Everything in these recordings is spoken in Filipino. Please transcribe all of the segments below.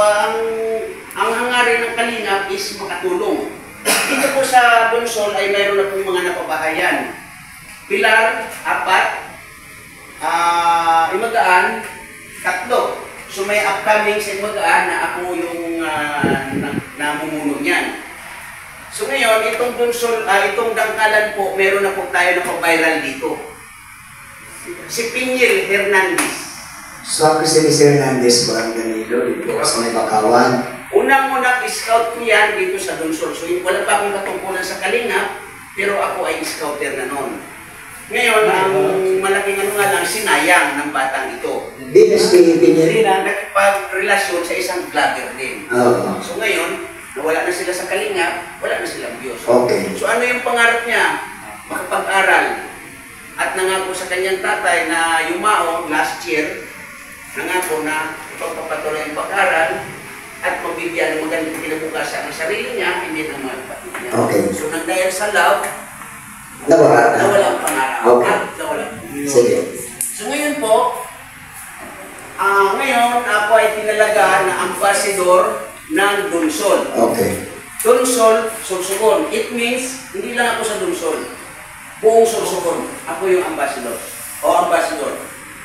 ang hangarin ng Kalingap is makatulong. Dito po sa Donsol ay mayroon na pong mga napabahayan. Pilar, 4, Imagaan, 3. So may upcoming sa Imagaan na ako yung namumuno niyan. So ngayon, itong Donsol, itong Dangkalan po, meron na po tayo na pag-viral dito. Si Pinyel Hernandez. So ako si Hernandez ba ang Danilo dito sa may Bakawan? Unang-unang scout ko yan dito sa Donsol. So wala pa akong katungkulan sa Kalingap, pero ako ay scouter na noon. Ngayon, ang malaking nga lang, sinayang ng batang ito. Hindi na si Pinyel? Hindi na, nakipag-relasyon sa isang vlogger din. So ngayon, nawala na sila sa Kalingap, wala na silang Diyos. Okay. So ano yung pangarap niya? Makapag-aral. At nangako sa kanyang tatay na yumao last year, nangako na ipagpapatuloy ang pag-aral at magbibigyan ng magandang kinabukasan ng sarili niya, hindi ng mga kapatid niya. Okay. So nagdahil sa love, nawala ang pangarap. Okay. Nawala. Sige. So ngayon po, ngayon ako ay tinalaga na ambassador ng Donsol. Okay. Donsol, Sorsogon. It means, hindi lang ako sa Donsol. Buong Sorsogon. Ako yung ambassador.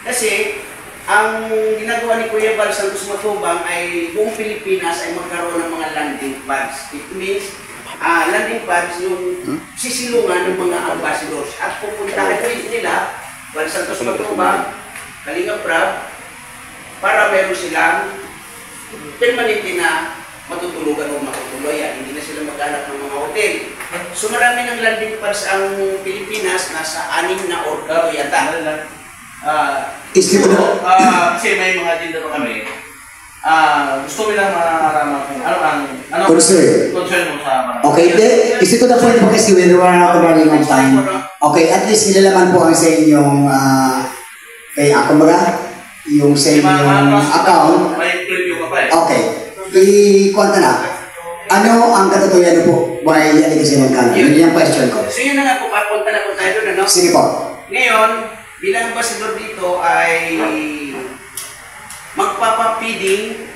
Kasi, ang ginagawa ni Kuya Val Santos Matubang ay buong Pilipinas ay magkaroon ng mga landing pads. It means, landing pads yung sisilungan ng mga ambassadors. At pupuntahan nila, Val Santos Matubang, Kalingap Rab, para meron silang permanente na matutulugan o makutuluyan. Hindi na sila maghanap ng mga hotel. So marami ng landing pads ang Pilipinas, nasa 6 na or yata. Kasi may mga dinero kami. Gusto mo lang maraman kung ano concern mo sa Okay, is it to the point po kasi when we're out of running on time. Okay, at least nilalaman po ang sa inyong kay ako baga, yung sa inyong account. May preview ka pa eh. Okay, i-kwanta na. Ano ang katotohanan po? Why yan kasi nagkala? Yun yung question ko. So yun na nga po, papunta na po tayo doon, ano? Sige po. Ngayon, bilang ambassador dito ay magpapapiding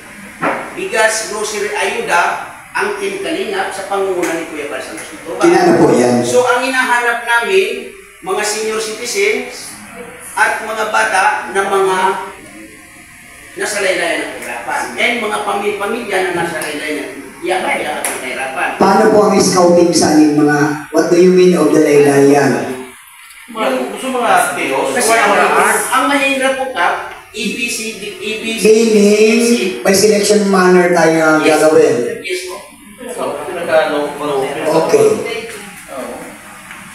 bigas, grocery, ayuda ang Team Kalingap sa pangunguna ni Kuya Val Santos Matubang. Kinano po yan? So ang hinahanap namin, mga senior citizens at mga bata na mga nasa laylayan ng kahirapan. And mga pamilya na nasa laylayan ng kahirapan. Paano po ang scouting sa aning mga, what do you mean of the laylayan? Gusto mga teos? Kasi ang mahirap po ka, EBC, Meaning, by selection manner tayo gagawin. Yes po. Okay.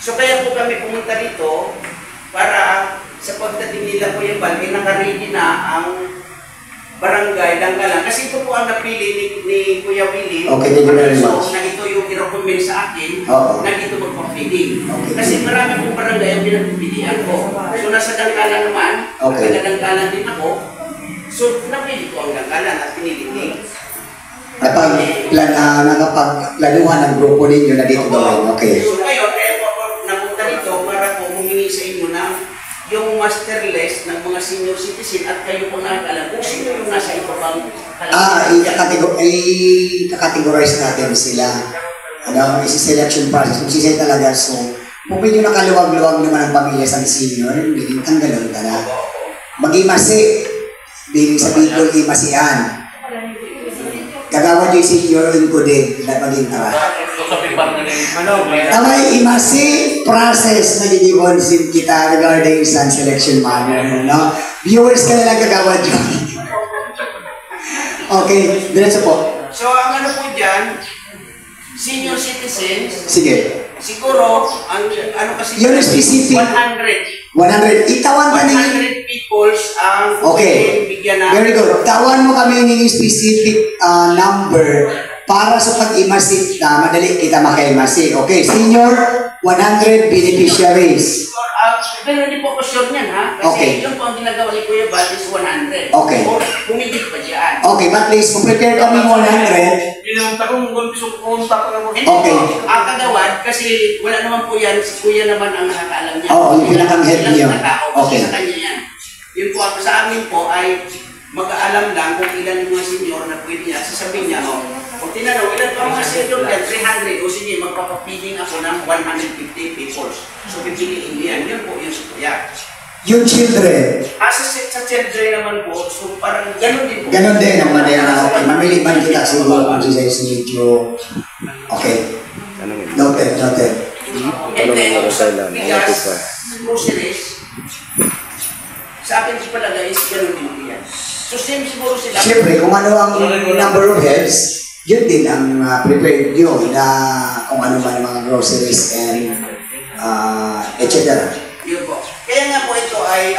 So kaya po kami pumunta dito para sa pagdating nila po yung balay, nakaready na ang barangay Dangkalan. Kasi ito po ang napili ni Kuya Willie. Okay, thank you very much. Na ito yung i-recommend sa akin na dito magpa-feeding. Okay. Kasi marami pong barangay ang pinagpipilian ko. So nasa Dangkalan naman, taga-Dangkalan din ako. So napili ko ang Dangkalan at pinili. Nakapagplanuhan ng grupo ninyo na dito gawin. Okay. So ngayon, napunta dito para po humingi sa inyo ng yung master list ng mga senior citizen at kayo po nakakalam kung sino yung nasa ibabang i-categorize natin sila. Ano, isi-selection process. Kung sisay talaga, so, kung medyo nakaluwag-luwag naman ang pamilya sa senior, biling tanggalon ka na. Mag-imasi, biling sa Bicol, imasihan. Kagawa yung senior ko din, na maging tara. Tamay imasi process na ginigonsin kita regarding sa selection manner, no? Viewers ka nalang kagawa dyan. Okay, diretso po. So, ang ano po dyan, senior citizens, sige. Siguro, ang ano kasi yun specific. 100. 100. Itawan ka 100 peoples ang bigyan na. Very good. Tawan mo kami ng specific number para sa pag-imasik na madali kita maka-imasik. Okay, senior, 100 beneficiaries. Pero hindi po ko sure niyan, ha? Kasi yun po ang ginagawa ni Kuya Val is 100. Okay. O humigit pa dyan. Okay, but please, kung prepare kami 100. Okay. Ang kagawad, kasi wala naman po yan, si Kuya naman ang nakakaalam niya. Oo, yung pinakang-head niyo. Okay. Sa kanya yan. Yun po, sa amin po ay mag-aalam lang kung ilan yung mga senior na pwede niya senior yan, 300. O sige, magpapapiling ako ng 150 pesos. So, pipiliin niyan. Yun po yung kuya. Yung children, Sa children naman po, so parang gano'n din po. ganon din ang manera. Okay, mamili man kita siguro kung si medyo... Okay. Noted, noted. And then, sa bigas, groceries, sa akin sa palagay is gano'n din po yan. So, same siguro sila. Siyempre, kung ano ang number of heads, yun din ang prepared nyo na kung ano man mga groceries and etc. Yun po. Kaya nga po ito ay